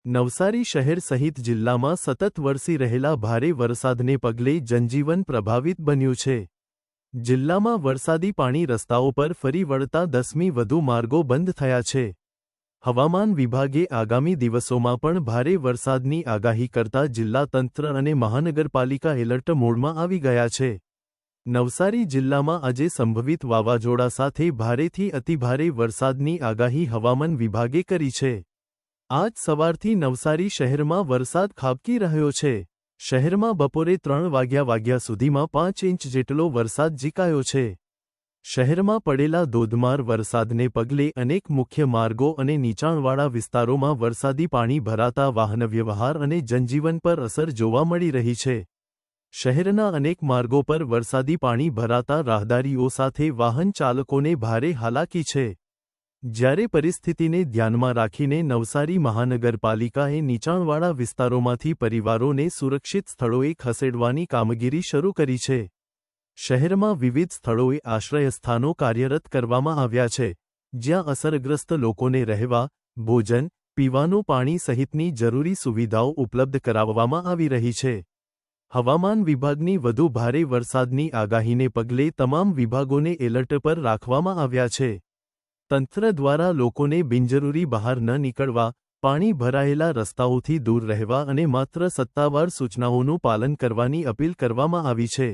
નવસારી શહેર સહિત જિલ્લામાં સતત વરસી રહેલા ભારે વરસાદને પગલે જનજીવન પ્રભાવિત બન્યું છે। જિલ્લામાં વરસાદી પાણી રસ્તાઓ પર ફરી વળતા 10મી વધુ માર્ગો બંધ થયા છે। હવામાન વિભાગે આગામી દિવસોમાં પણ ભારે વરસાદની આગાહી કરતા જિલ્લા તંત્ર અને મહાનગરપાલિકા એલર્ટ મોડમાં આવી ગયા છે। નવસારી જિલ્લામાં આજે સંભવિત વાવાઝોડા સાથે ભારેથી અતિભારે વરસાદની આગાહી હવામાન વિભાગે કરી છે। આજ સવારથી નવસારી શહેરમાં વરસાદ ખાબકી રહ્યો છે। શહેરમાં બપોરે 3 વાગ્યા સુધીમાં 5 ઇંચ જેટલો વરસાદ ઝીકાયો છે। શહેરમાં પડેલા ધોધમાર વરસાદને પગલે અનેક મુખ્ય માર્ગો અને નીચાણવાળા વિસ્તારોમાં વરસાદી પાણી ભરાતા વાહનવ્યવહાર અને જનજીવન પર અસર જોવા મળી રહી છે। શહેરના અનેક માર્ગો પર વરસાદી પાણી ભરાતા રાહદારીઓ સાથે વાહન ચાલકોને ભારે હાલાકી છે। જ્યારે પરિસ્થિતિને ધ્યાનમાં રાખીને નવસારી મહાનગરપાલિકાએ નીચાણવાળા વિસ્તારોમાંથી પરિવારોને સુરક્ષિત સ્થળોએ ખસેડવાની કામગીરી શરૂ કરી છે। શહેરમાં વિવિધ સ્થળોએ આશ્રયસ્થાનો કાર્યરત કરવામાં આવ્યા છે, જ્યાં અસરગ્રસ્ત લોકોને રહેવા, ભોજન, પીવાનું પાણી સહિતની જરૂરી સુવિધાઓ ઉપલબ્ધ કરાવવામાં આવી રહી છે। હવામાન વિભાગની વધુ ભારે વરસાદની આગાહીને પગલે તમામ વિભાગોને એલર્ટ પર રાખવામાં આવ્યા છે। તંત્ર દ્વારા લોકોને બિનજરૂરી બહાર ન નીકળવા, પાણી ભરાયેલા રસ્તાઓથી દૂર રહેવા અને માત્ર સત્તાવાર સૂચનાઓનું પાલન કરવાની અપીલ કરવામાં આવી છે।